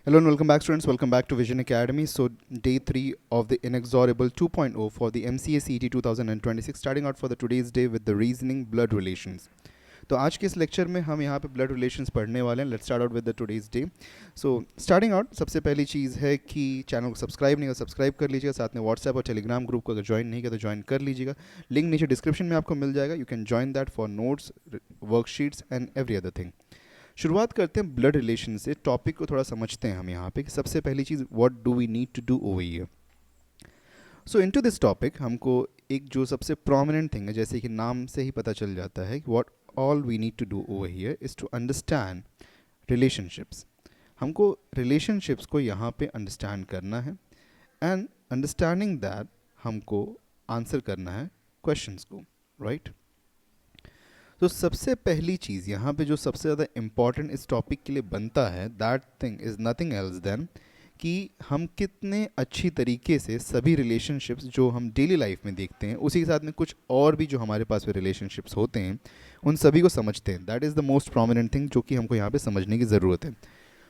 Hello and welcome back, students. Welcome back to Vision Academy. So, day 3 of the Inexorable 2.0 for the MCA CET 2026, starting out for the today's day with the reasoning blood relations. तो आज के इस lecture में हम यहाँ पे blood relations पढ़ने वाले हैं. Let's start out with the today's day. So starting out सबसे पहली चीज़ है कि चैनल को सब्सक्राइब नहीं हो सब्सक्राइब कर लीजिएगा. साथ में व्हाट्सएप और टेलीग्राम ग्रुप को अगर ज्वाइन नहीं किया तो ज्वाइन कर लीजिएगा. लिंक नीचे डिस्क्रिप्शन में आपको मिल जाएगा. You can join that for notes, worksheets and every other thing. शुरुआत करते हैं ब्लड रिलेशन से. टॉपिक को थोड़ा समझते हैं हम यहाँ पे. सबसे पहली चीज़, what do we need to do over here. So into this topic हमको एक जो सबसे प्रोमिनेंट थिंग है, जैसे कि नाम से ही पता चल जाता है, what all we need to do over here is to understand relationships. हमको रिलेशनशिप्स को यहाँ पे अंडरस्टैंड करना है एंड अंडरस्टैंडिंग दैट हमको आंसर करना है क्वेश्चंस को, राइट. तो सबसे पहली चीज़ यहाँ पे जो सबसे ज़्यादा इम्पॉर्टेंट इस टॉपिक के लिए बनता है, that thing is nothing else than कि हम कितने अच्छी तरीके से सभी रिलेशनशिप्स जो हम डेली लाइफ में देखते हैं, उसी के साथ में कुछ और भी जो हमारे पास में रिलेशनशिप्स होते हैं, उन सभी को समझते हैं. That is the most prominent thing जो कि हमको यहाँ पे समझने की ज़रूरत है.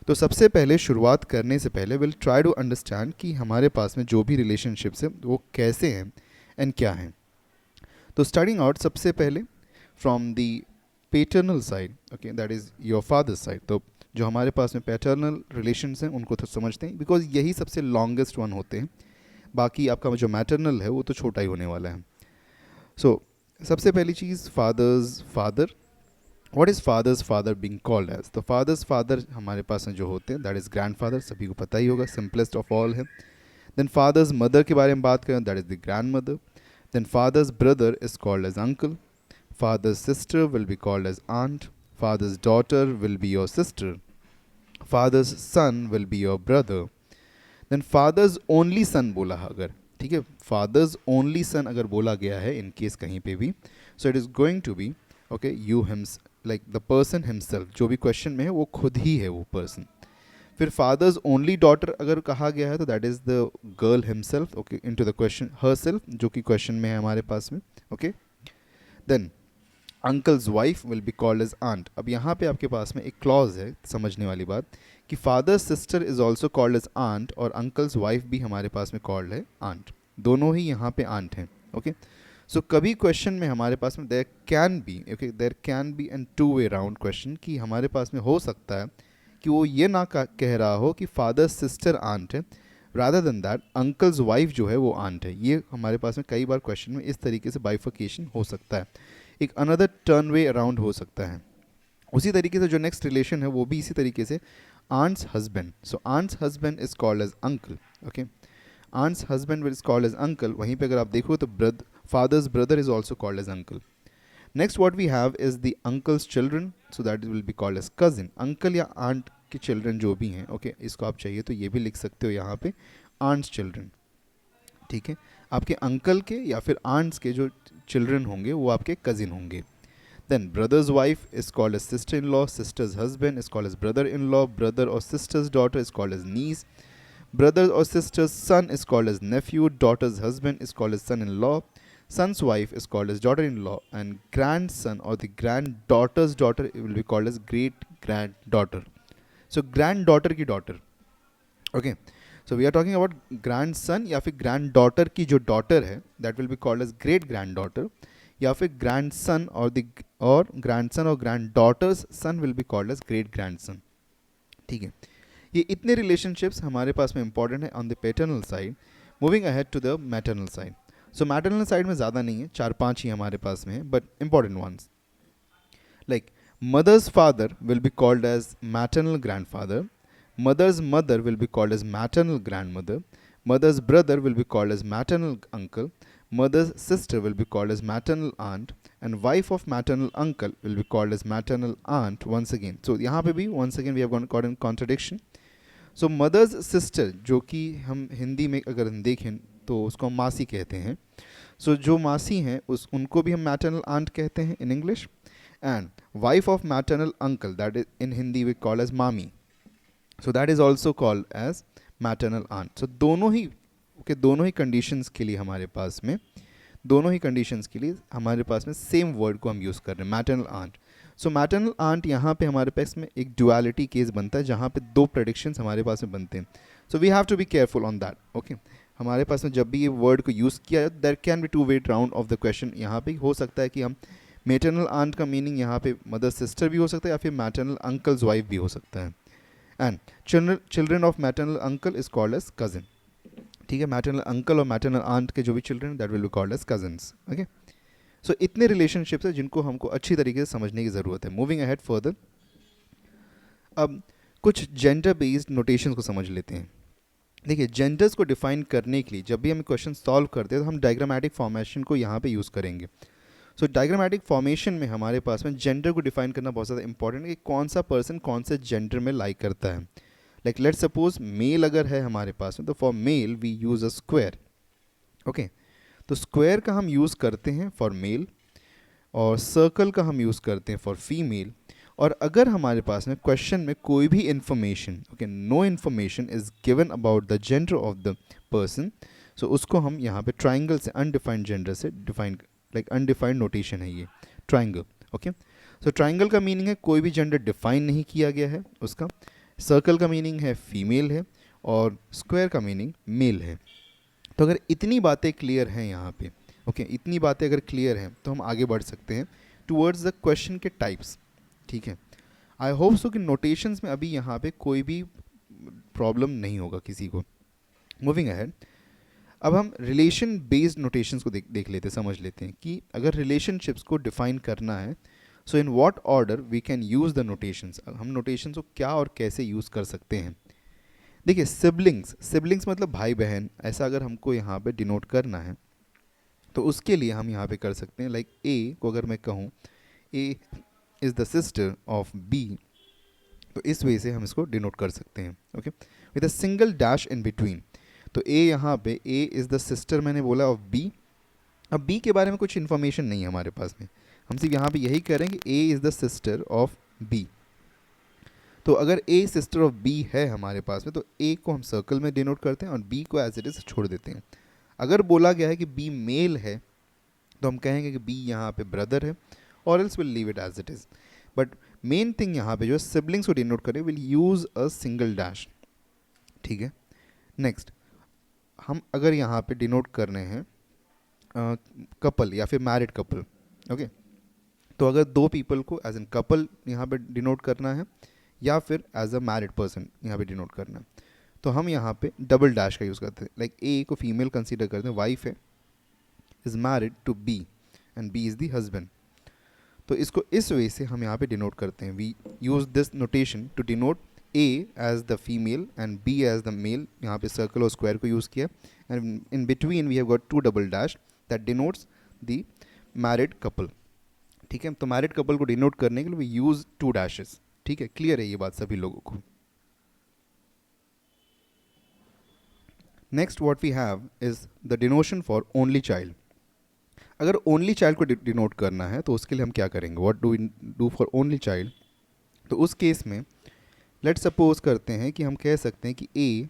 तो सबसे पहले शुरुआत करने से पहले विल ट्राई टू अंडरस्टैंड कि हमारे पास में जो भी रिलेशनशिप्स हैं वो कैसे हैं एंड क्या हैं. तो स्टार्टिंग आउट सबसे पहले from the paternal side, okay, that is your father side. तो जो हमारे पास में पैटर्नल रिलेशंस हैं उनको तो समझते हैं, बिकॉज यही सबसे लॉन्गेस्ट वन होते हैं. बाकी आपका जो मैटरनल है वो तो छोटा ही होने वाला है. सो सबसे पहली चीज़, father's father. What is father's father being called as. तो फादर्स फादर हमारे पास में जो होते हैं, दैट इज़ ग्रैंड फादर. सभी को पता ही होगा, सिंपलेस्ट ऑफ ऑल है. देन फादर्स मदर के बारे में बात करें, that is the grandmother. Then father's brother is called as uncle. Father's sister will be called as aunt. Father's daughter will be your sister. Father's son will be your brother. Then father's only son बोला अगर, ठीक है, father's only son अगर बोला गया है in case कहीं पे भी, so it is going to be okay you like the person himself. जो भी question में है वो खुद ही है वो person. फिर फादर्स ओनली डॉटर अगर कहा गया है तो that is the girl himself, okay, into the question herself, जो कि क्वेश्चन में है हमारे पास में, ओके. Then uncle's wife will be called as aunt. अब यहाँ पे आपके पास में एक क्लॉज है समझने वाली बात, कि father's sister is also called as aunt और अंकल्स वाइफ भी हमारे पास में कॉल्ड है आंट. दोनों ही यहाँ पे आंट हैं, ओके. सो कभी क्वेश्चन में हमारे पास में there can be, okay, there can be an two way round question, कि हमारे पास में हो सकता है कि वो ये ना कह रहा हो कि फादर्स सिस्टर आंट है, rather than that uncle's wife जो है वो आंट है. ये हमारे पास में कई बार क्वेश्चन में इस तरीके से बाइफिकेशन हो सकता है. एक अनदर टर्न वे अराउंड हो सकता है. उसी तरीके से जो नेक्स्ट रिलेशन है वो भी इसी तरीके से, aunt's husband. So aunt's husband is called as uncle, okay. Aunt's husband is called as uncle. वहीं पे अगर आप देखो तो father's brother is also called as uncle. Next what we have is the uncle's children, so that will be called as cousin. Uncle या aunt के children जो भी हैं, ओके, इसको आप चाहिए तो ये भी लिख सकते हो यहाँ पे, आंट्स चिल्ड्रन, ठीक है. आपके अंकल के या फिर आंट्स के जो चिल्ड्रन होंगे वो आपके कजिन होंगे. Then brother's wife is called as sister in law. Sister's husband is called as brother in law. Brother और sister's daughter is called as niece. Brother और sister's son is called as nephew. Daughter's husband is called as son in law. son's wife is called as daughter-in-law, and grandson or the granddaughter's daughter will be called as great granddaughter. So granddaughter की daughter, okay. So we are talking about grandson या फिर granddaughter की जो daughter है, that will be called as great granddaughter. या फिर grandson और grandson और granddaughter's son will be called as great grandson, ठीक है. ये इतने relationships हमारे पास में important है on the paternal side. Moving ahead to the maternal side. So maternal side में ज़्यादा नहीं है, 4-5 ही हमारे पास में है, but important ones. Like mother's father will be called as maternal grand father. Mother's mother will be called as maternal grand mother. Mother's brother will be called as maternal uncle. Mother's sister will be called as maternal aunt. And wife of maternal uncle will be called as maternal aunt once again. So यहाँ पे भी once again we have got in contradiction. So mother's sister, जो कि हम हिंदी में अगर देखें तो उसको हम मासी कहते हैं. सो जो मासी हैं उनको भी हम मैटरनल आंट कहते हैं in English. And wife of maternal uncle, that is in Hindi we call as mami. So that is also called as maternal aunt. So दोनों ही, ओके, दोनों ही कंडीशंस के लिए हमारे पास में, दोनों ही कंडीशंस के लिए हमारे पास में सेम वर्ड को हम यूज़ कर रहे हैं, मैटरनल आंट. सो मैटरनल आंट यहाँ पे हमारे पास में एक ड्युअलिटी केस बनता है जहाँ पे दो प्रेडिक्शंस हमारे पास में बनते हैं. So we have to be careful on that. Okay, हमारे पास में जब भी ये वर्ड को यूज़ किया there can be two way round of the question. यहाँ पे हो सकता है कि हम मैटरनल आंट का मीनिंग यहाँ पे मदर सिस्टर भी हो सकता है या फिर मैटरनल अंकल्स वाइफ भी हो सकता है. And children of maternal uncle is called as cousin. ठीक है, मैटरनल अंकल और मैटरनल आंट के जो भी children that will be called as cousins. Okay, so इतने रिलेशनशिप्स है जिनको हमको अच्छी तरीके से समझने की ज़रूरत है. मूविंग अहेड फर्दर, अब कुछ जेंडर बेस्ड नोटेशन को समझ लेते हैं. देखिए, जेंडर्स को डिफाइन करने के लिए जब भी हम क्वेश्चन सॉल्व करते हैं तो हम डायग्रामेटिक फॉर्मेशन को यहाँ पे यूज़ करेंगे. सो डायग्रामेटिक फॉर्मेशन में हमारे पास में जेंडर को डिफाइन करना बहुत ज़्यादा इंपॉर्टेंट है कि कौन सा पर्सन कौन से जेंडर में लाइक करता है. लाइक लेट्स सपोज मेल अगर है हमारे पास में तो for male we use a square. Okay, तो स्क्वायर का हम यूज़ करते हैं फॉर मेल और सर्कल का हम यूज़ करते हैं फॉर फीमेल. और अगर हमारे पास में क्वेश्चन में कोई भी information, okay, no information is given about the gender of the person, so उसको हम यहाँ पे ट्राइंगल से अनडिफाइंड जेंडर से डिफाइन, लाइक अनडिफाइंड नोटेशन है ये ट्राइंगल. ओके, सो ट्राइंगल का मीनिंग है कोई भी जेंडर डिफाइन नहीं किया गया है उसका. सर्कल का मीनिंग है फीमेल है और स्क्वायर का मीनिंग मेल है. तो अगर इतनी बातें क्लियर हैं यहाँ पे, ओके, इतनी बातें अगर क्लियर हैं तो हम आगे बढ़ सकते हैं टूवर्ड्स द क्वेश्चन के टाइप्स. ठीक है, आई होप सो कि नोटेशंस में अभी यहाँ पे कोई भी प्रॉब्लम नहीं होगा किसी को. मूविंग अहेड, अब हम रिलेशन बेस्ड नोटेशंस को देख लेते हैं, समझ लेते हैं कि अगर रिलेशनशिप्स को डिफाइन करना है so in what order we can use the notations. हम नोटेशंस को क्या और कैसे यूज़ कर सकते हैं. देखिए, सिबलिंग्स मतलब भाई बहन, ऐसा अगर हमको यहाँ पे डिनोट करना है तो उसके लिए हम यहाँ पे कर सकते हैं लाइक ए को अगर मैं कहूँ A is the sister of B, तो इस वे से हम इसको डिनोट कर सकते हैं. Okay, with a single dash in between. तो ए यहाँ पे ए इज़ द सिस्टर मैंने बोला ऑफ बी. अब बी के बारे में कुछ इन्फॉर्मेशन नहीं है हमारे पास में, हम सिर्फ यहाँ पे यही करेंगे A is the sister of B. तो अगर ए सिस्टर ऑफ बी है हमारे पास में तो ए को हम सर्कल में डिनोट करते हैं और बी को एज इट इज़ छोड़ देते हैं. अगर बोला गया है कि बी मेल है तो हम कहेंगे कि बी यहाँ पे ब्रदर है और else will leave it as it is. But main thing यहाँ पे जो सिबलिंग्स को डिनोट करें will use a single dash. ठीक है, नेक्स्ट हम अगर यहाँ पे डिनोट कर रहे हैं कपल या फिर मैरिड कपल. ओके, तो अगर दो पीपल को एज एन कपल यहाँ पे डिनोट करना है या फिर एज अ मैरिड पर्सन यहाँ पे डिनोट करना है तो हम यहाँ पे डबल डैश का यूज़ करते हैं. लाइक ए को फीमेल कंसीडर करते हैं, वाइफ है, is married to B and B is the husband. तो इसको इस वे से हम यहाँ पे डिनोट करते हैं. We use this notation to denote A as the female and B as the male. यहाँ पे सर्कल और स्क्वायर को यूज़ किया and in between we have got two double dash that denotes the married couple. ठीक है, तो married couple को denote करने के लिए वी यूज़ टू डैशेस. ठीक है, क्लियर है ये बात सभी लोगों को. Next what we have is the denotation for only child. अगर ओनली चाइल्ड को डिनोट करना है तो उसके लिए हम क्या करेंगे, what do we do for only child. तो उस केस में लेट सपोज करते हैं कि हम कह सकते हैं कि A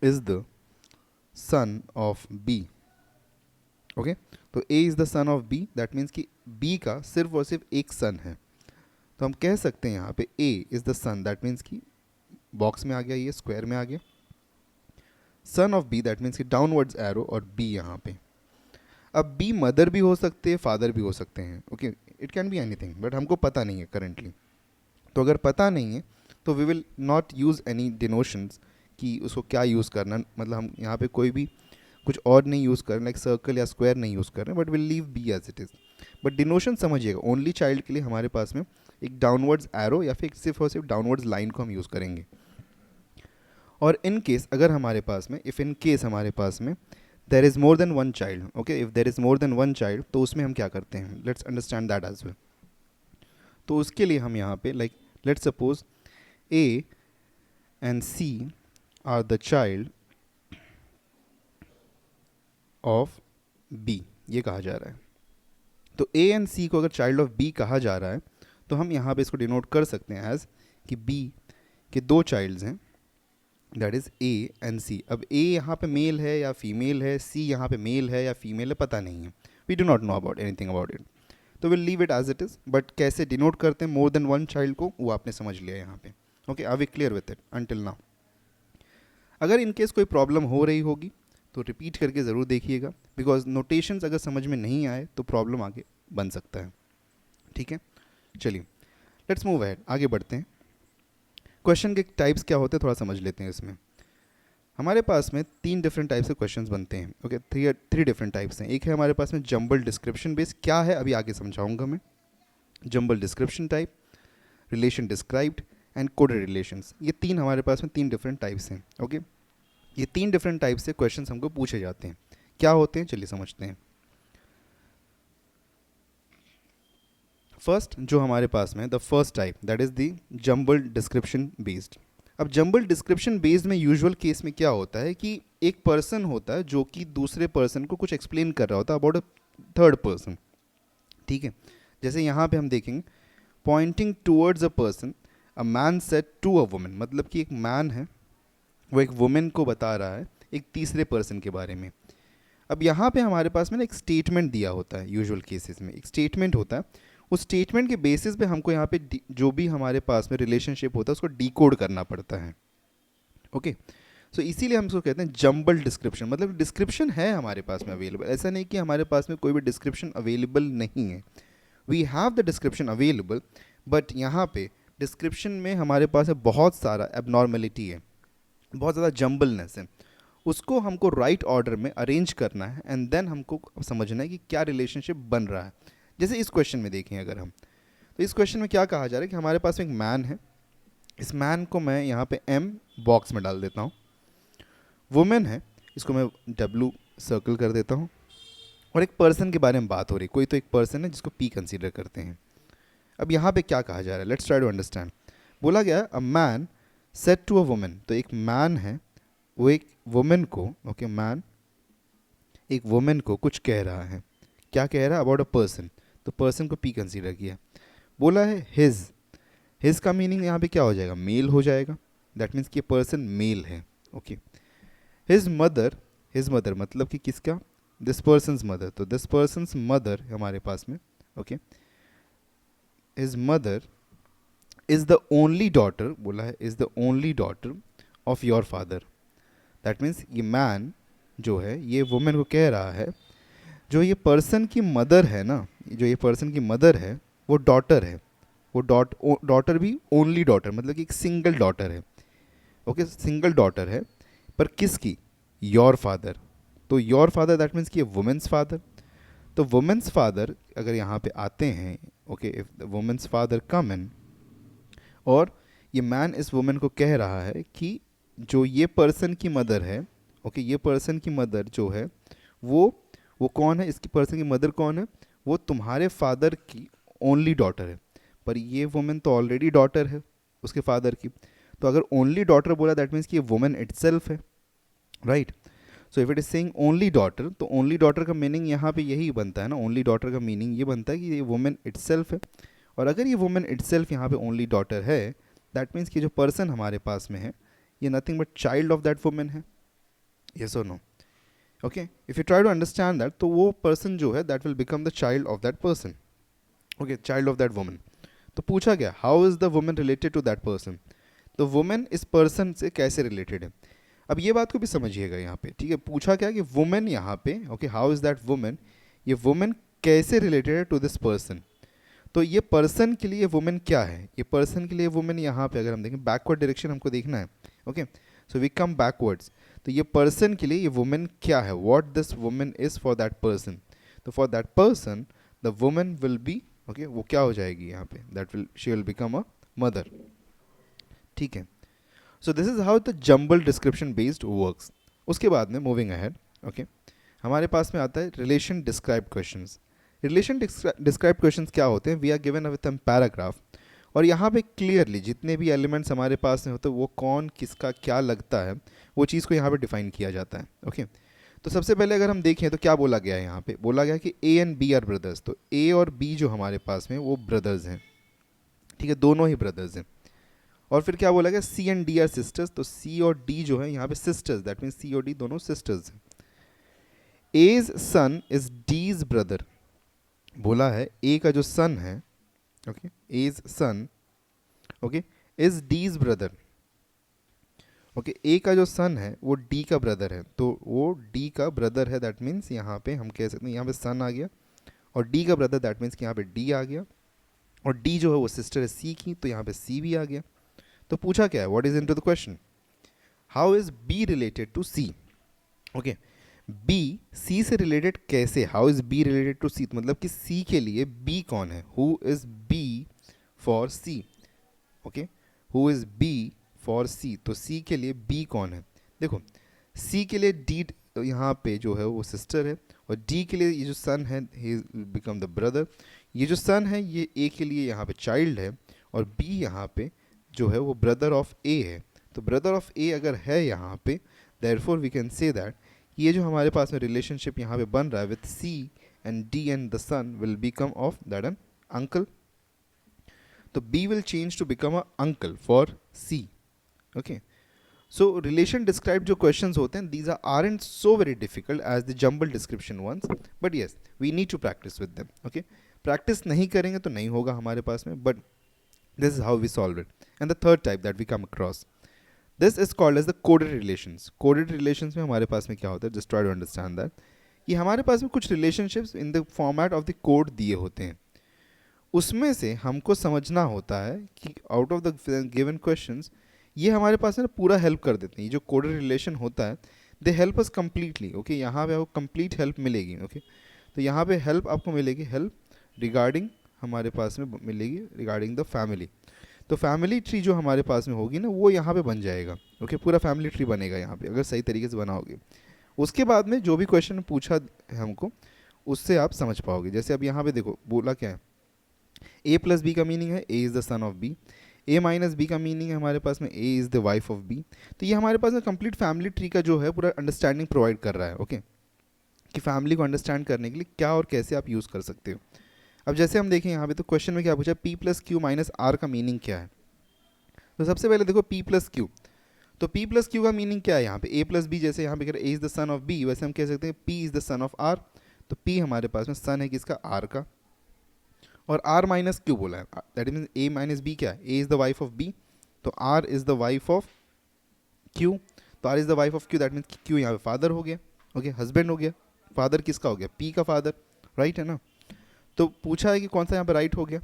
is the son of B. Okay, तो A is the son of B, that means कि बी का सिर्फ और सिर्फ एक सन है. तो हम कह सकते हैं यहाँ पे A is the son, that means कि बॉक्स में आ गया, ये स्क्वायर में आ गया. Son of B that means कि डाउनवर्ड्स एरो और बी यहाँ पे. अब बी मदर भी हो सकते हैं, फादर भी हो सकते हैं. Okay, it can be anything, but हमको पता नहीं है करेंटली. तो अगर पता नहीं है तो we will not use any denotations कि उसको क्या यूज़ करना. मतलब हम यहाँ पे कोई भी कुछ और नहीं यूज़ कर रहे, लाइक सर्कल या स्क्वायर नहीं यूज़ कर रहे, but will leave B as it is. But denotation समझिएगा, ओनली चाइल्ड के लिए हमारे पास में एक डाउनवर्ड्स एरो या फिर सिर्फ और सिर्फ डाउनवर्ड्स लाइन को हम यूज़ करेंगे. और इन केस अगर हमारे पास में, इफ़ इन केस हमारे पास में there is more than one child, okay, if there is more than one child, तो उसमें हम क्या करते हैं, let's understand that as well. तो उसके लिए हम यहाँ पे like let's suppose A and C are the child of B, ये कहा जा रहा है. तो ए एंड सी को अगर चाइल्ड ऑफ बी कहा जा रहा है तो हम यहाँ पे इसको डिनोट कर सकते हैं एज कि बी के दो चाइल्ड्स हैं, दैट इज़ ए एंड सी. अब ए यहाँ पे मेल है या फीमेल है, सी यहाँ पे मेल है या फीमेल है, पता नहीं है, we do not know about anything about it. तो will leave it as it is, but कैसे डिनोट करते हैं मोर देन वन चाइल्ड को वो आपने समझ लिया यहाँ पे. Okay, are we clear with it until now? अगर इनकेस कोई प्रॉब्लम हो रही होगी तो रिपीट करके ज़रूर देखिएगा, बिकॉज नोटेशंस अगर समझ में नहीं आए तो प्रॉब्लम आगे बन सकता है. ठीक है, चलिए लेट्स मूव अहेड, आगे बढ़ते हैं. क्वेश्चन के टाइप्स क्या होते हैं थोड़ा समझ लेते हैं. इसमें हमारे पास में 3 डिफरेंट टाइप्स के क्वेश्चंस बनते हैं. ओके, थ्री डिफरेंट टाइप्स हैं. एक है हमारे पास में जंबल डिस्क्रिप्शन बेस्ड. क्या है अभी आगे समझाऊंगा मैं. Jumble description type, relation described and coded relations. ये 3 हमारे पास में 3 डिफरेंट टाइप्स हैं. ओके, ये 3 डिफरेंट टाइप से क्वेश्चंस हमको पूछे जाते हैं. क्या होते हैं चलिए समझते हैं. फर्स्ट जो हमारे पास में the first type that is the jumble description based. अब जंबल डिस्क्रिप्शन बेस्ड में यूजुअल केस में क्या होता है कि एक पर्सन होता है जो कि दूसरे पर्सन को कुछ एक्सप्लेन कर रहा होता है अबाउट अ थर्ड पर्सन. ठीक है, जैसे यहाँ पे हम देखेंगे pointing towards a person, a man said to a woman. मतलब कि एक मैन है वो एक वुमेन को बता रहा है एक तीसरे पर्सन के बारे में. अब यहाँ पे हमारे पास में ना एक स्टेटमेंट दिया होता है. यूजुअल केसेस में एक स्टेटमेंट होता है. उस स्टेटमेंट के बेसिस पे हमको यहाँ पे जो भी हमारे पास में रिलेशनशिप होता है उसको डिकोड करना पड़ता है. ओके, सो इसीलिए हम उसको कहते हैं जंबल डिस्क्रिप्शन. मतलब डिस्क्रिप्शन है हमारे पास में अवेलेबल, ऐसा नहीं कि हमारे पास में कोई भी डिस्क्रिप्शन अवेलेबल नहीं है. We have the description available, but यहाँ पे डिस्क्रिप्शन में हमारे पास बहुत सारा एबनॉर्मेलिटी है, बहुत ज़्यादा जंबलनेस है. उसको हमको राइट ऑर्डर में अरेंज करना है एंड देन हमको समझना है कि क्या रिलेशनशिप बन रहा है. जैसे इस क्वेश्चन में देखें अगर हम, तो इस क्वेश्चन में क्या कहा जा रहा है कि हमारे पास एक मैन है. इस मैन को मैं यहाँ पे एम बॉक्स में डाल देता हूँ. वुमेन है, इसको मैं डब्ल्यू सर्कल कर देता हूँ. और एक पर्सन के बारे में बात हो रही, कोई तो एक पर्सन है जिसको पी कंसीडर करते हैं. अब यहाँ पे क्या कहा जा रहा है, लेट्स ट्राई टू अंडरस्टैंड. बोला गया a man said to a woman. तो एक मैन है वो एक वुमेन को, ओके मैन एक वुमेन को कुछ कह रहा है. क्या कह रहा है, अबाउट अ पर्सन. तो पर्सन को पी कंसीडर किया. बोला है हिज. हिज का मीनिंग यहाँ पे क्या हो जाएगा, मेल हो जाएगा. दैट मीन्स कि पर्सन मेल है. Okay, his mother. His mother मतलब कि किसका, दिस पर्सन्स मदर. तो दिस पर्सन्स मदर हमारे पास में. Okay, his mother is the only daughter. बोला है is the only daughter of your father. That means ये मैन जो है ये वुमेन को कह रहा है जो ये पर्सन की मदर है ना, जो ये पर्सन की मदर है वो डॉटर है. वो डॉटर भी ओनली डॉटर मतलब कि एक सिंगल डॉटर है. ओके, सिंगल डॉटर है पर किसकी, योर फादर. तो योर फादर दैट मीन्स कि वुमेन्स फादर. तो वुमेन्स फादर अगर यहाँ पे आते हैं, okay if the women's father come in, और ये मैन इस वुमेन को कह रहा है कि जो ये पर्सन की मदर है, ओके ये पर्सन की मदर जो है वो कौन है, इसकी पर्सन की मदर कौन है, वो तुम्हारे फादर की ओनली डॉटर है. पर ये वुमेन तो ऑलरेडी डॉटर है उसके फादर की. तो अगर ओनली डॉटर बोला दैट मीन्स कि ये वुमेन इटसेल्फ है, right. So if it is saying only daughter, तो ओनली डॉटर का मीनिंग यहाँ पे यही बनता है ना. ओनली डॉटर का मीनिंग ये बनता है कि ये वुमेन इटसेल्फ है. और अगर ये वुमेन इटसेल्फ यहाँ पे ओनली डॉटर है, दैट मीन्स कि जो पर्सन हमारे पास में है ये nothing but child of that women है. यस और no. Okay, if you try to understand that, तो वो पर्सन जो है that will become the child of that person. Okay, child of that women. तो पूछा गया how is the women related to that person. तो women इस person से कैसे रिलेटेड है. अब ये बात को भी समझिएगा यहाँ पे, ठीक है. पूछा क्या कि वुमेन यहाँ पे, okay how is that women, ये वुमेन कैसे रिलेटेड है टू दिस पर्सन. तो ये पर्सन के लिए वुमेन क्या है, ये पर्सन के लिए वुमेन यहाँ पे अगर हम देखें बैकवर्ड डायरेक्शन हमको देखना है. Okay, so we come backwards. तो ये पर्सन के लिए ये वुमेन क्या है, what this woman is for that person. तो for that person the woman will be, okay वो क्या हो जाएगी यहाँ पे, that will she will become a mother. ठीक है, so this is how the jumble description based works. उसके बाद में मूविंग अहेड, ओके हमारे पास में आता है relation describe questions. Relation describe questions क्या होते हैं, we are given with an paragraph. और यहाँ पे क्लियरली जितने भी एलिमेंट्स हमारे पास में होते हैं वो कौन किसका क्या लगता है वो चीज़ को यहाँ पे डिफाइन किया जाता है. ओके, तो सबसे पहले अगर हम देखें तो क्या बोला गया है यहाँ पे, बोला गया कि A and B are brothers. तो ए और बी जो हमारे पास में वो ब्रदर्स हैं, ठीक है दोनों ही ब्रदर्स हैं. और फिर क्या बोला गया, सी एंड डी आर सिस्टर्स. तो सी और डी जो है यहाँ पे सिस्टर्स, दैट मीन्स सी और डी दोनों सिस्टर्स हैं. A's son is D's brother. बोला है ए का जो सन है, okay, A's son, okay, is D's brother. Okay, A का जो सन है वो डी का ब्रदर है, तो वो डी का ब्रदर है, दैट मीन्स यहाँ पे हम कह सकते हैं, यहाँ पे सन आ गया, और डी का ब्रदर दैट मीन्स कि यहाँ पे डी आ गया, और डी जो है वो सिस्टर है सी की, तो यहाँ पे सी भी आ गया। तो पूछा क्या है, what is into the question, how is B related to C. Okay, B C से रिलेटेड कैसे, how is B related to C, मतलब कि सी के लिए बी कौन है, who is B for C. Okay, who is B for C, तो C के लिए बी कौन है। देखो, सी के लिए डी यहाँ पे जो है वो सिस्टर है, और डी के लिए ये जो सन है ही बिकम द ब्रदर। ये जो सन है ये ए के लिए यहाँ पे चाइल्ड है, और बी यहाँ पे जो है वो ब्रदर ऑफ ए है। तो ब्रदर ऑफ ए अगर है यहाँ पे, therefore we can say that ये जो हमारे पास में रिलेशनशिप यहाँ पे बन रहा है with C and D and the son will become of that an uncle. तो B will change to become a uncle for C. Okay, so relation describe जो क्वेश्चंस होते हैं, these aren't so very difficult as the jumble description ones, but yes we need to practise with them. Okay, practice नहीं करेंगे तो नहीं होगा हमारे पास में, but this is how we solve it. And the third type that we come across, this is called as the coded relations. Coded relations में हमारे पास में क्या होता है, just try to understand that, कि हमारे पास में कुछ relationships in the format of the code दिए होते हैं, उसमें से हमको समझना होता है कि out of the given questions ये हमारे पास में पूरा हेल्प कर देते हैं। ये जो कोडेड रिलेशन होता है they help us completely. Okay, यहाँ पे आपको कंप्लीट हेल्प मिलेगी। ओके, तो यहाँ पे हेल्प आपको मिलेगी, हेल्प रिगार्डिंग हमारे पास में मिलेगी रिगार्डिंग द फैमिली। तो फैमिली ट्री जो हमारे पास में होगी ना वो यहाँ पे बन जाएगा। ओके, पूरा फैमिली ट्री बनेगा यहाँ पे अगर सही तरीके से बनाओगे। उसके बाद में जो भी क्वेश्चन पूछा है हमको उससे आप समझ पाओगे। जैसे अब यहाँ पे देखो बोला क्या है, ए प्लस बी का मीनिंग है A is the son of B, A minus B का मीनिंग है हमारे पास में A is the wife of B. तो ये हमारे पास में कंप्लीट फैमिली ट्री का जो है पूरा अंडरस्टैंडिंग प्रोवाइड कर रहा है। ओके, कि फैमिली को अंडरस्टैंड करने के लिए क्या और कैसे आप यूज़ कर सकते हो। अब जैसे हम देखें यहाँ पे तो क्वेश्चन में क्या पूछा, P plus Q minus R का मीनिंग क्या है। तो सबसे पहले देखो पी प्लस क्यू, तो पी प्लस क्यू का मीनिंग क्या है यहाँ पे, ए प्लस बी, जैसे यहाँ पे कह रहे A is the son of B, वैसे हम कह सकते हैं P is the son of R. तो पी हमारे पास में सन है किसका, आर का, और आर माइनस क्यू बोला है, that means A minus B क्या है, A is the wife of B, तो R is the wife of Q. तो R is the wife of Q, that means Q यहाँ पे फादर हो गया। ओके, हस्बैंड हो गया, फादर किसका हो गया, पी का फादर, राइट है ना। तो पूछा है कि कौन सा यहाँ पे राइट हो गया,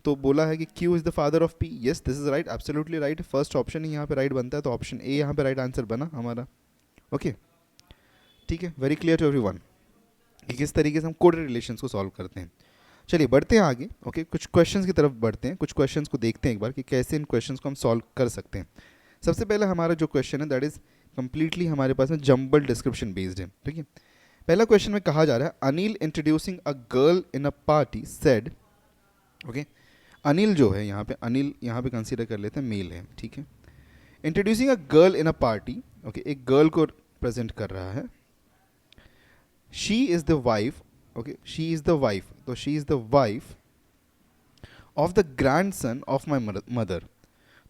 तो बोला है कि Q is the father of P। Yes, this is right, absolutely right, first option ही यहाँ पे राइट बनता है, तो ऑप्शन ए यहाँ पे राइट आंसर बना हमारा। ओके, ठीक है, वेरी क्लियर टू एवरीवन कि किस तरीके से हम कोडेड रिलेशंस को सॉल्व करते हैं। चलिए बढ़ते हैं आगे। ओके, कुछ क्वेश्चंस की तरफ बढ़ते हैं, कुछ क्वेश्चंस को देखते हैं एक बार कि कैसे इन क्वेश्चंस को हम सॉल्व कर सकते हैं। सबसे पहले हमारा जो क्वेश्चन है दैट इज़ कम्प्लीटली हमारे पास में जम्बल डिस्क्रिप्शन बेस्ड है। ठीक है, पहला क्वेश्चन में कहा जा रहा है Anil introducing a girl in a party said. Okay, Anil जो है यहाँ पे, अनिल यहाँ पे कंसीडर कर लेते हैं मेल है। ठीक है, introducing a girl in a party. Okay, एक गर्ल को प्रेजेंट कर रहा है, she is the wife. Okay, she is the wife, तो she is the wife of the grandson of my mother.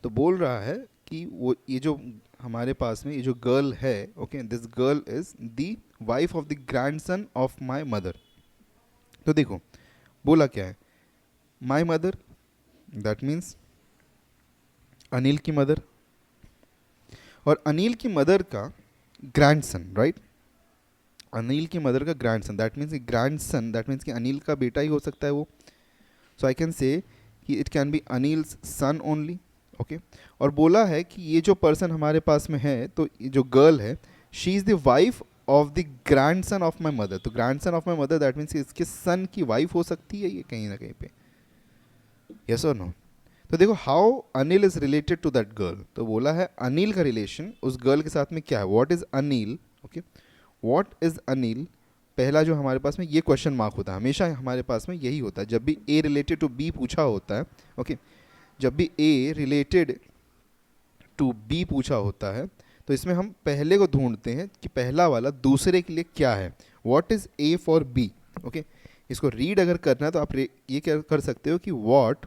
तो बोल रहा है कि वो ये जो हमारे पास में ये जो गर्ल है, okay, this girl is the wife of the grandson of my mother. तो देखो बोला क्या है, माई मदर दैट मीन्स अनिल की मदर, और अनिल की मदर का ग्रैंडसन, राइट, अनिल की मदर का grandson, that means grandson, that means कि अनिल का बेटा ही हो सकता है वो। सो आई कैन से कि it can be Anil's son only. Okay, और बोला है कि ये जो पर्सन हमारे पास में है, तो ये जो गर्ल है she is the wife of the grandson of my mother. तो grandson of my mother that means इसके सन की वाइफ हो सकती है ये कहीं ना कहीं पे, यस और नो। तो देखो how Anil is related to that girl, तो बोला है अनिल का रिलेशन उस गर्ल के साथ में क्या है, what is Anil. Okay, what is Anil, पहला जो हमारे पास में ये क्वेश्चन मार्क होता है, हमेशा हमारे पास में यही होता है जब भी ए रिलेटेड टू बी पूछा होता है। ओके, जब भी ए रिलेटेड टू बी पूछा होता है तो इसमें हम पहले को ढूंढते हैं कि पहला वाला दूसरे के लिए क्या है, what is A for B. Okay, इसको रीड अगर करना है तो आप ये क्या कर सकते हो कि what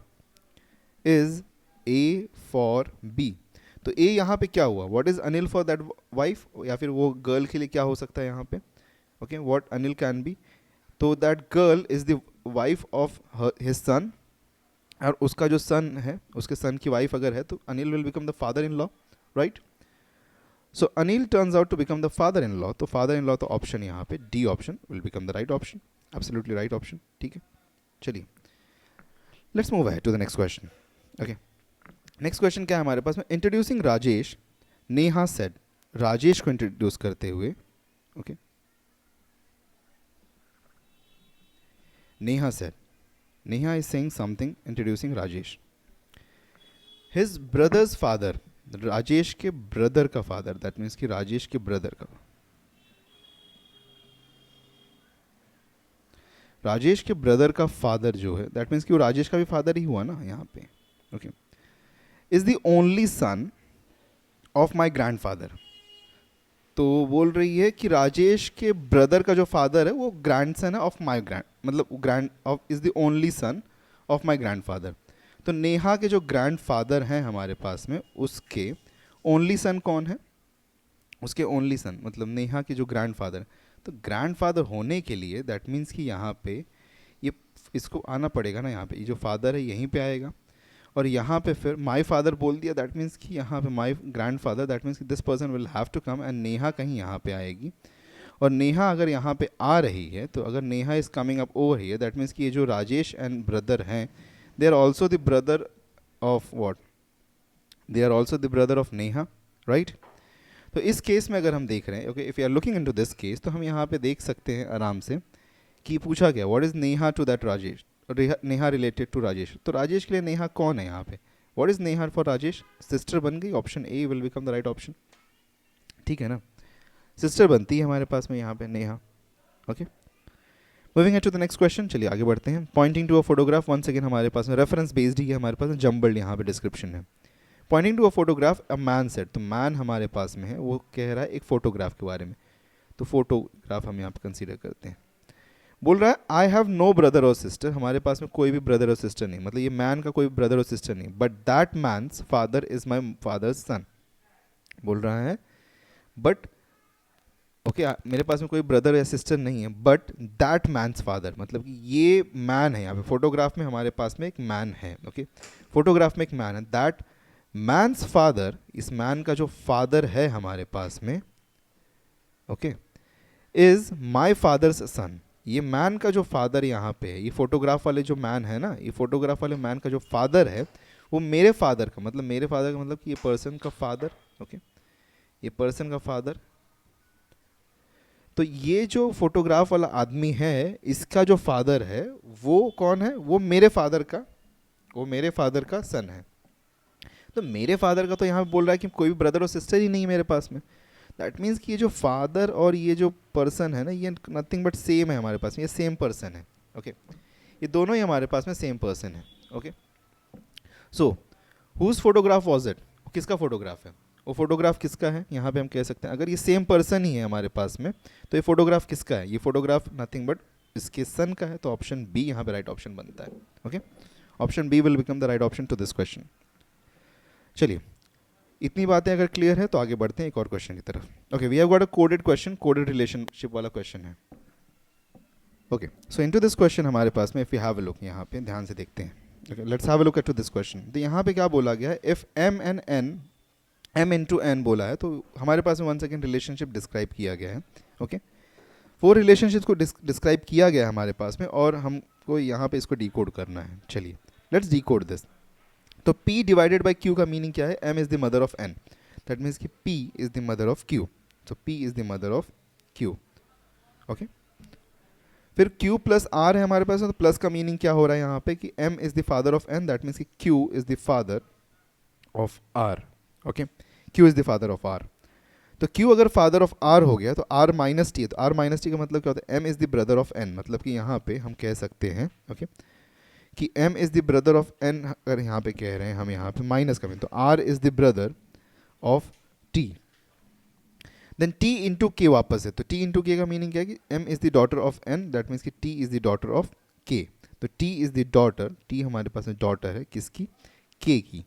is A for B. तो ए यहाँ पे क्या हुआ, what is Anil for that wife, या फिर वो गर्ल के लिए क्या हो सकता है यहाँ पे। Okay, what Anil can be, तो that girl is the wife of his son, और उसका जो सन है उसके सन की वाइफ अगर है तो Anil will become the father in law, right. So Anil turns out to become the father in law, तो फादर इन लॉ तो ऑप्शन यहाँ पे D option will become the right option, absolutely right option. ठीक है, चलिए let's move ahead to the next question. Okay, next question क्या है हमारे पास में. इंट्रोड्यूसिंग राजेश, नेहा सेड, राजेश को इंट्रोड्यूस करते हुए, okay, Neha said, Neha is saying something introducing Rajesh. His brothers father, Rajesh के ब्रदर का फादर, दैट मीन्स कि राजेश के ब्रदर का, राजेश के ब्रदर का फादर जो है, दैट मीन्स कि वो राजेश का भी फादर ही हुआ ना यहाँ पे. Okay, is the only son of my grandfather. तो बोल रही है कि राजेश के ब्रदर का जो फादर है वो ग्रैंडसन है ऑफ माई मतलब grand of is the only son of my grandfather. तो नेहा के जो ग्रैंडफादर हैं हमारे पास में, उसके ओनली सन कौन है, उसके ओनली सन मतलब नेहा के जो ग्रैंडफादर. तो ग्रैंडफादर होने के लिए दैट मीन्स कि यहाँ पे ये इसको आना पड़ेगा ना, यहाँ पे ये जो फादर है यहीं पे आएगा, और यहाँ पे फिर माई फादर बोल दिया, दैट मीन्स कि यहाँ पे माई ग्रैंडफादर, दैट मीन्स कि this person will have to come, and Neha कहीं यहाँ पे आएगी. और नेहा अगर यहाँ पे आ रही है, तो अगर Neha is coming up over here, that means कि ये जो राजेश एंड ब्रदर हैं, they are also the brother of what, they are also the brother of Neha, right. तो इस केस में अगर हम देख रहे हैं, okay, if you are looking into this case, तो हम यहाँ पे देख सकते हैं आराम से कि पूछा गया what is Neha to that Rajesh, Neha related to Rajesh. तो राजेश के लिए नेहा कौन है यहाँ पे, what is Neha for Rajesh, sister बन गई. Option A will become the right option. ठीक है ना, सिस्टर बनती है हमारे पास में यहाँ पे Neha. Okay, moving to the next question, चलिए आगे बढ़ते हैं. Pointing to a photograph, once again हमारे पास में रेफरेंस बेस्ड ही है, हमारे पास जम्बल्ड यहाँ पे डिस्क्रिप्शन है. Pointing to a photograph, a man said, तो मैन हमारे पास में है, वो कह रहा है एक फोटोग्राफ के बारे में. तो फोटोग्राफ हम यहाँ पे कंसीडर करते हैं. बोल रहा है आई हैव नो ब्रदर और सिस्टर, हमारे पास में कोई भी ब्रदर और सिस्टर नहीं, मतलब ये मैन का कोई ब्रदर और सिस्टर नहीं. But that man's father is my father's son. बोल रहा है बट ओके मेरे पास में कोई ब्रदर या सिस्टर नहीं है, बट दैट मैन्स फादर, मतलब कि ये मैन है यहाँ पे फोटोग्राफ में, हमारे पास में एक मैन है. ओके, फोटोग्राफ में एक मैन है, दैट मैन्स फादर, इस मैन का जो फादर है हमारे पास में, ओके, इज माई फादर्स सन. ये मैन का जो फादर यहाँ पे है, ये फोटोग्राफ वाले जो मैन है ना, ये फोटोग्राफ वाले मैन का जो फादर है वो मेरे फादर का, मतलब मेरे फादर का मतलब कि ये पर्सन का फादर. ओके, ये पर्सन का फादर. तो ये जो फोटोग्राफ वाला आदमी है, इसका जो फादर है वो कौन है, वो मेरे फादर का, वो मेरे फादर का सन है. तो मेरे फादर का तो यहाँ बोल रहा है कि कोई भी ब्रदर और सिस्टर ही नहीं है मेरे पास में. दैट मीन्स कि ये जो फादर और ये जो पर्सन है ना, ये नथिंग बट सेम है हमारे पास में, ये सेम पर्सन है. ओके, ये दोनों ही हमारे पास में सेम पर्सन है. Okay, so whose photograph was it, किसका फोटोग्राफ है, वो फोटोग्राफ किसका है, यहाँ पे हम कह सकते हैं अगर ये सेम पर्सन ही है हमारे पास में, तो ये फोटोग्राफ किसका है, ये फोटोग्राफ नथिंग बट इसके सन का है. तो ऑप्शन बी यहाँ पे राइट ऑप्शन बनता है. Okay, option B will become the right option to this question. चलिए, इतनी बातें अगर क्लियर है तो आगे बढ़ते हैं एक और क्वेश्चन की तरफ. Okay, we have got a coded question, coded relationship वाला क्वेश्चन है. Okay, so into this question हमारे पास में if you have a look, यहाँ पे ध्यान से देखते हैं. Okay, let's have a look at to this question. तो यहाँ पे क्या बोला गया है, if M and N, M into N बोला है, तो हमारे पास में 1 सेकेंड रिलेशनशिप डिस्क्राइब किया गया है. ओके, 4 रिलेशनशिप को डिस्क्राइब किया गया है हमारे पास में, और हमको यहाँ पे इसको डिकोड करना है. चलिए लेट्स डिकोड दिस. तो P डिवाइडेड बाई Q का मीनिंग क्या है, M is the mother of N, that means कि P is the mother of Q. So P is the mother of Q. Okay, फिर Q plus R है हमारे पास में, तो प्लस का मीनिंग क्या हो रहा है यहाँ पे कि M is the father of N, that means कि Q is the father of R. Okay, Q is the father of R. तो Q अगर फादर ऑफ R हो गया तो R माइनस टी है, तो R माइनस टी का मतलब क्या होता है, M is the brother of N, मतलब कि यहाँ पे हम कह सकते हैं ओके कि M is the brother of N. अगर यहाँ पे कह रहे हैं हम यहाँ पे माइनस का, तो R is the brother of T. Then T into K वापस है, तो T इंटू K का मीनिंग क्या है कि M is the daughter of N, that means कि T is the daughter of K. तो T is the daughter, T हमारे पास में डॉटर है किसकी, K की.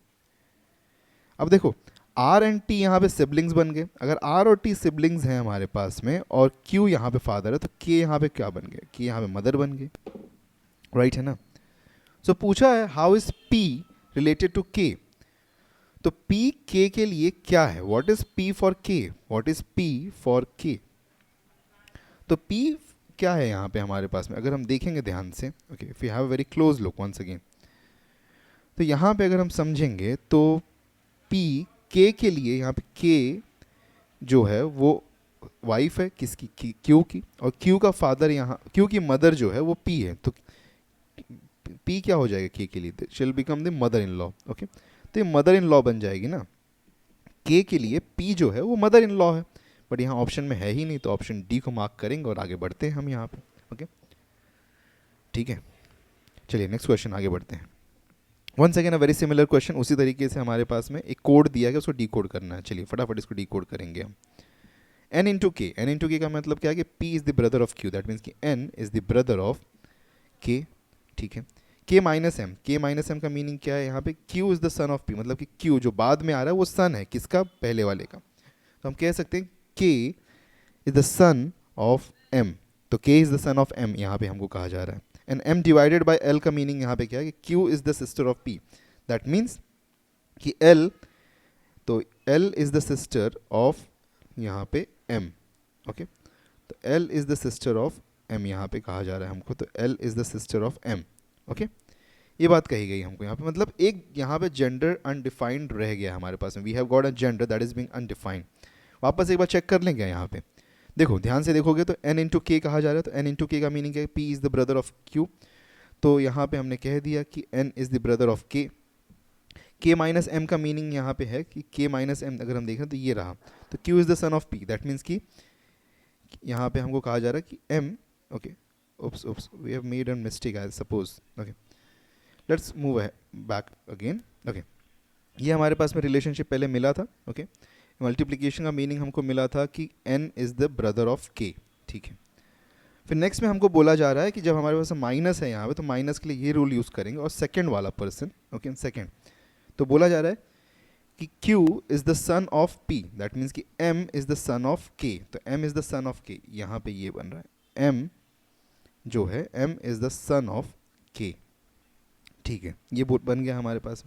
अब देखो R एंड T यहाँ पे सिबलिंग्स बन गए. अगर R और T सिबलिंग्स हैं हमारे पास में और Q यहाँ पे फादर है, तो K यहाँ पे क्या बन गए, K यहाँ पे मदर बन गए. राइट है ना. सो पूछा है how is P related to K. तो P K के लिए क्या है, what is P for K, what is P for K. तो P क्या है यहाँ पे हमारे पास में, अगर हम देखेंगे ध्यान से, okay, if you have a very close look once again, तो यहाँ पे अगर हम समझेंगे तो P K के लिए यहाँ पे K जो है वो वाइफ है किसकी, Q की, और Q का फादर यहाँ, Q की मदर जो है वो P है. तो P क्या हो जाएगा K के लिए, she'll become the mother in law. Okay, तो ये मदर इन लॉ बन जाएगी ना. K के लिए P जो है वो मदर इन लॉ है, बट यहाँ ऑप्शन में है ही नहीं, तो ऑप्शन डी को मार्क करेंगे और आगे बढ़ते हैं हम यहाँ पे. ओके, ठीक है. चलिए नेक्स्ट क्वेश्चन आगे बढ़ते हैं. Once again a very similar question, उसी तरीके से हमारे पास में एक कोड दिया गया, उसको डी कोड करना है. चलिए फटाफट इसको डी कोड करेंगे हम. n into K, N into K का मतलब क्या है कि p is the brother of q, that means कि n is the brother of k. ठीक है. k minus M, k minus M का मीनिंग क्या है यहाँ पे, q is the son of p, मतलब कि q जो बाद में आ रहा है वो सन है किसका, पहले वाले का. तो हम कह सकते हैं k is the son of m. तो k is the son of m यहाँ पे हमको कहा जा रहा है. And m divided by l का मीनिंग यहाँ पे क्या है कि q is the sister of p, that means कि l, तो l is the sister of यहाँ पे m. ओके, तो l is the sister of m यहाँ पे कहा जा रहा है हमको, तो l is the sister of m. Okay, ये बात कही गई हमको यहाँ पे, मतलब एक यहाँ पे जेंडर अनडिफाइंड रह गया हमारे पास में. We have got a gender that is being undefined. वापस एक बार चेक कर लेंगे यहाँ पे, देखो ध्यान से देखोगे तो n इंटू के कहा जा रहा है, तो n इंटू के का मीनिंग है p is the brother of q. तो यहाँ पे हमने कह दिया कि n is the brother of k. k minus M का मीनिंग यहाँ पे है कि k माइनस एम अगर हम देखें तो ये रहा, तो q is the son of p, that means कि यहाँ पे हमको कहा जा रहा है कि m. Okay, oops we have made a mistake I suppose. okay, let's move back again. okay, ये हमारे पास में रिलेशनशिप पहले मिला था. ओके, मल्टीप्लिकेशन का मीनिंग हमको मिला था कि n is the brother of k. ठीक है. फिर नेक्स्ट में हमको बोला जा रहा है कि जब हमारे पास माइनस है यहाँ पे, तो माइनस के लिए ये रूल यूज़ करेंगे, और सेकंड वाला पर्सन, ओके सेकंड, तो बोला जा रहा है कि Q is the son of P, that means कि M is the son of K. तो M is the son of K, यहाँ पे ये बन रहा है M जो है M is the son of K. ठीक है, ये बन गया हमारे पास.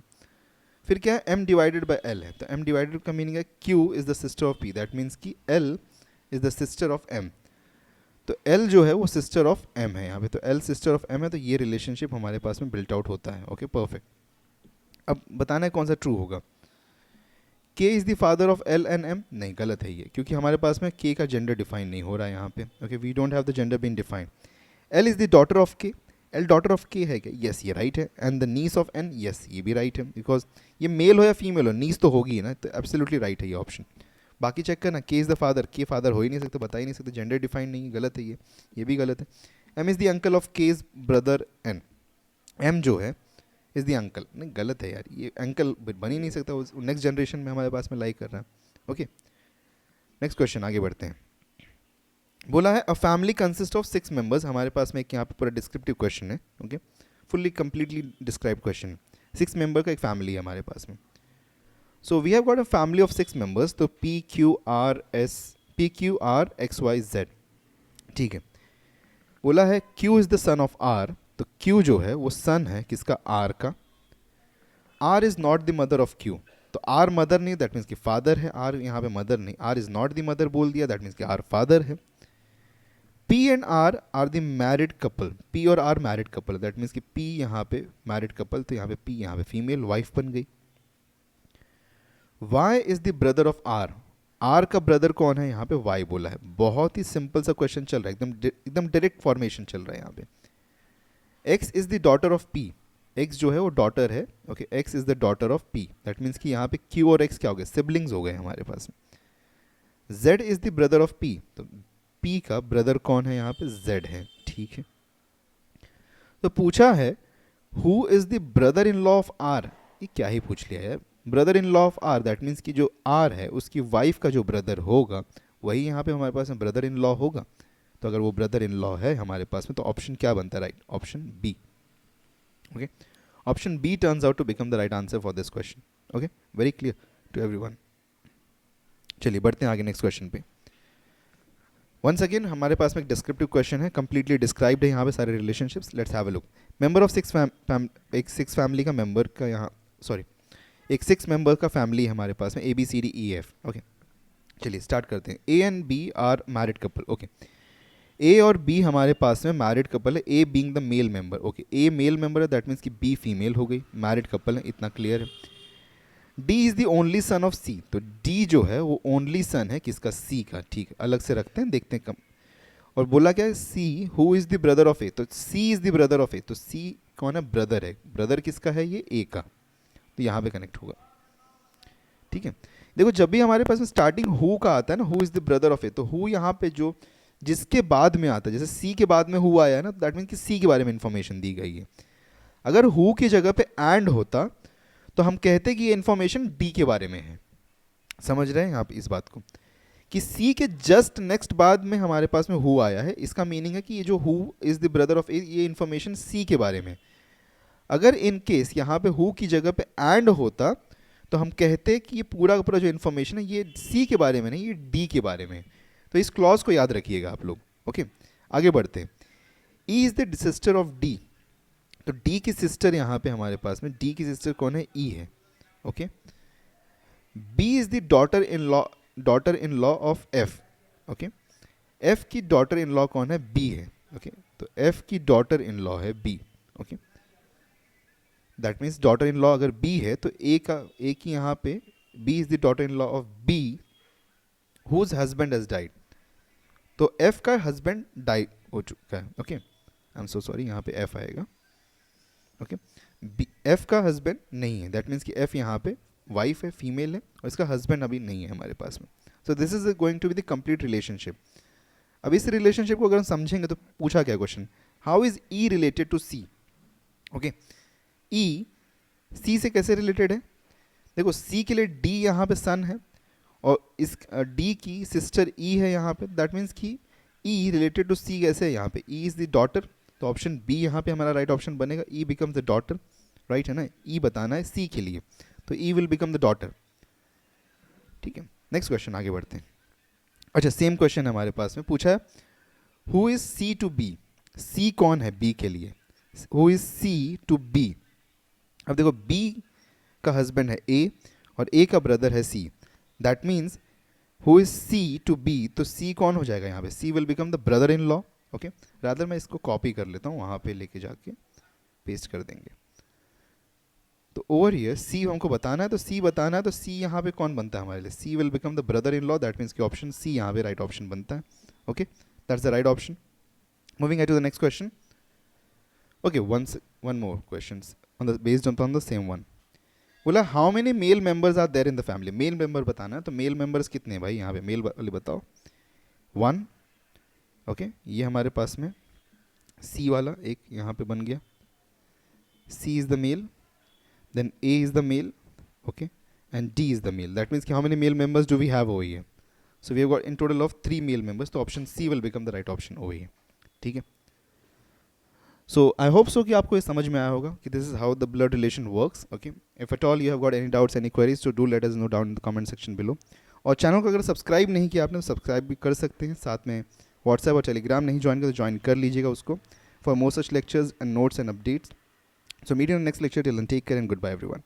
फिर क्या है, M डिवाइडेड बाय L है, तो M डिवाइडेड का मीनिंग है Q is the sister of P, that means कि L is the sister of M. तो L जो है वो सिस्टर ऑफ M है यहाँ पे, तो L सिस्टर ऑफ M है, तो ये रिलेशनशिप हमारे पास में बिल्ट आउट होता है. Okay, perfect. अब बताना है कौन सा ट्रू होगा. K is the father of L and M, नहीं गलत है ये, क्योंकि हमारे पास में K का जेंडर डिफाइन नहीं हो रहा है यहाँ पे. Okay, we don't have the gender been defined. L is the daughter of K, L daughter of K है क्या, यस ये राइट है. And the niece of N, yes ये भी राइट है, बिकॉज ये मेल हो या फीमेल हो, नीस तो होगी ना, तो एब्सोल्युटली राइट है ये ऑप्शन. बाकी चेक करना, K is the father, K father हो ही नहीं सकता, बता ही नहीं सकते, जेंडर डिफाइंड नहीं, गलत है ये भी गलत है. M is the uncle of K's brother N, M जो है इज़ द अंकल, नहीं गलत है यार, ये अंकल बन ही नहीं सकता, नेक्स्ट जनरेशन में हमारे पास में लाइक कर रहा है. ओके, नेक्स्ट क्वेश्चन आगे बढ़ते हैं. बोला है अ फैमिली कंसिस्ट ऑफ 6 मेंबर्स, हमारे पास में एक यहाँ पे पूरा डिस्क्रिप्टिव क्वेश्चन है. Okay, fully completely describe question. 6 member का एक फैमिली है हमारे पास में. So we have got a family of 6 members, तो PQR XYZ. ठीक है, बोला है Q is the son of R, तो Q जो है वो सन है किसका, R का. R is not the mother of Q, तो R मदर नहीं, दैट मीन्स कि फादर है. R यहाँ पे मदर नहीं, R is not the mother बोल दिया, दैट मीन्स कि R फादर है. P and R are the married couple, P और R married couple, that means कि P यहाँ पे मैरिड कपल, तो यहाँ पे P यहाँ पे फीमेल वाइफ बन गई. Y is the brother of R, R का ब्रदर कौन है, यहाँ पे Y बोला है. बहुत ही सिंपल सा क्वेश्चन चल रहा है, एकदम डायरेक्ट फॉर्मेशन चल रहा है यहाँ पे. X is the daughter of P, X जो है वो डॉटर है. Okay, X is the daughter of P, that means कि यहाँ पे Q और X क्या हो गए, सिबलिंग्स हो गए हमारे पास में. Z is the brother of P, तो P का ब्रदर कौन है यहाँ पे, Z है. ठीक है, तो पूछा है who is the brother in law of R, ये क्या ही पूछ लिया यार. Brother in law of R, that means कि जो R है उसकी वाइफ का जो ब्रदर होगा वही यहाँ पे हमारे पास में ब्रदर इन लॉ होगा. तो अगर वो ब्रदर इन लॉ है हमारे पास में, तो ऑप्शन क्या बनता है, right, option B. Okay, option B turns out to become the right answer for this question. Okay, very clear to everyone. चलिए बढ़ते हैं आगे नेक्स्ट क्वेश्चन पे. वंस अगेन हमारे पास में एक डिस्क्रिप्टिव क्वेश्चन है, कंप्लीटली डिस्क्राइब्ड है यहाँ पे सारे relationships. Let's have a look. Member of एक सिक्स फैमिली का मेंबर का यहाँ सॉरी एक 6 मेंबर का फैमिली है हमारे पास में, A B C D E F. Okay, चलिए स्टार्ट करते हैं. A and B are married couple. Okay, A और बी हमारे पास में मैरिड कपल है, A being the male member. Okay, A male member है, दैट मीन्स कि बी फीमेल हो गई. मैरिड कपल है, इतना क्लियर है. D is the only son of C. तो डी जो है वो ओनली सन है किसका? सी का. ठीक है, अलग से रखते हैं, देखते हैं कम. और बोला क्या है? C who is the brother of A. तो C is the brother of A. तो सी कौन है? ब्रदर है. ब्रदर किसका है? ये ए का. तो यहाँ पे कनेक्ट होगा. ठीक है, देखो जब भी हमारे पास में स्टार्टिंग हु का आता है ना, who is the brother of A, तो हु यहाँ पे जो जिसके बाद में आता है, जैसे सी के बाद में हु आया है ना, दैट मीन कि सी के बारे में इंफॉर्मेशन दी गई है. अगर हु की जगह पे एंड होता तो हम कहते कि ये इन्फॉर्मेशन डी के बारे में है. समझ रहे हैं आप इस बात को, कि सी के जस्ट नेक्स्ट बाद में हमारे पास में हु आया है, इसका मीनिंग है कि ये जो who is the brother of A, ये इन्फॉर्मेशन सी के बारे में. अगर इन केस यहाँ पे हु की जगह पे एंड होता तो हम कहते कि ये पूरा का पूरा जो इन्फॉर्मेशन है ये सी के बारे में नहीं, ये डी के बारे में. तो इस क्लॉज को याद रखिएगा आप लोग. ओके, आगे बढ़ते हैं. E is the sister of D. तो डी की सिस्टर यहाँ पे हमारे पास में, डी की सिस्टर कौन है? ई है. Okay, B is the daughter in law of F. Okay, F की डॉटर इन लॉ कौन है? बी है. ओके, तो एफ की डॉटर इन लॉ है B. Okay, that means daughter in law अगर बी है तो ए की यहाँ पे B is the daughter in law of B whose husband has died. तो एफ का हस्बैंड डाइड हो चुका है. Okay, I am so sorry, यहाँ पे एफ आएगा. ओके, एफ का हस्बैंड नहीं है, दैट मीन्स कि एफ यहाँ पे वाइफ है, फीमेल है, और इसका हस्बैंड अभी नहीं है हमारे पास में. So this is going to be the complete relationship. अब इस रिलेशनशिप को अगर हम समझेंगे तो पूछा क्या question? How is E related to C. Okay, E C से कैसे रिलेटेड है? देखो सी के लिए डी यहाँ पे सन है और इस डी की सिस्टर ई है यहाँ पे, दैट मीन्स कि ई रिलेटेड टू सी कैसे है? यहाँ पे ई इज़ द डॉटर. तो ऑप्शन बी यहाँ पे हमारा राइट ऑप्शन बनेगा. ई बिकम्स द डॉटर. राइट है ना, ई बताना है सी के लिए, तो ई विल बिकम द डॉटर. ठीक है, नेक्स्ट क्वेश्चन आगे बढ़ते हैं. अच्छा, सेम क्वेश्चन हमारे पास में पूछा है who is C to B. C कौन है बी के लिए? Who is C to B. अब देखो बी का हस्बैंड है ए और ए का ब्रदर है C, that means who is C to B. तो सी कौन हो जाएगा यहाँ पे? C will become the brother in law. Okay, rather मैं इसको कॉपी कर लेता हूँ, वहाँ पे लेके जाके पेस्ट कर देंगे. तो ओवर हियर सी हमको बताना है, तो सी बताना है, तो सी यहाँ पे कौन बनता है हमारे लिए? C will become the brother in law, that means कि ऑप्शन सी यहाँ पे राइट ऑप्शन बनता है. Okay, that's the right option. Moving to the next question. Okay, one more questions based on the same one. बोला how many male members are there in the family. Male member बताना है, तो male members कितने हैं भाई यहाँ पे? Mail वाले बताओ. 1. ओके, ये हमारे पास में सी वाला एक यहाँ पे बन गया. C is the male, then A is the male, okay, and D is the male. That means कि how many male members do we have over here? So we have got in total of 3 male members. तो option C will become the right option over here. ठीक है, सो I hope so कि आपको ये समझ में आया होगा कि this is how the blood relation works. Okay, if at all you have got any doubts, any queries, तो do let us know down in the comment section below. और चैनल को अगर सब्सक्राइब नहीं किया आपने, सब्सक्राइब भी कर सकते हैं. साथ में व्हाट्सएप और टेलीग्राम नहीं ज्वाइन कर तो ज्वाइन कर लीजिएगा उसको, for more such lectures and notes and updates. So meet in next lecture. Till then take care and goodbye everyone.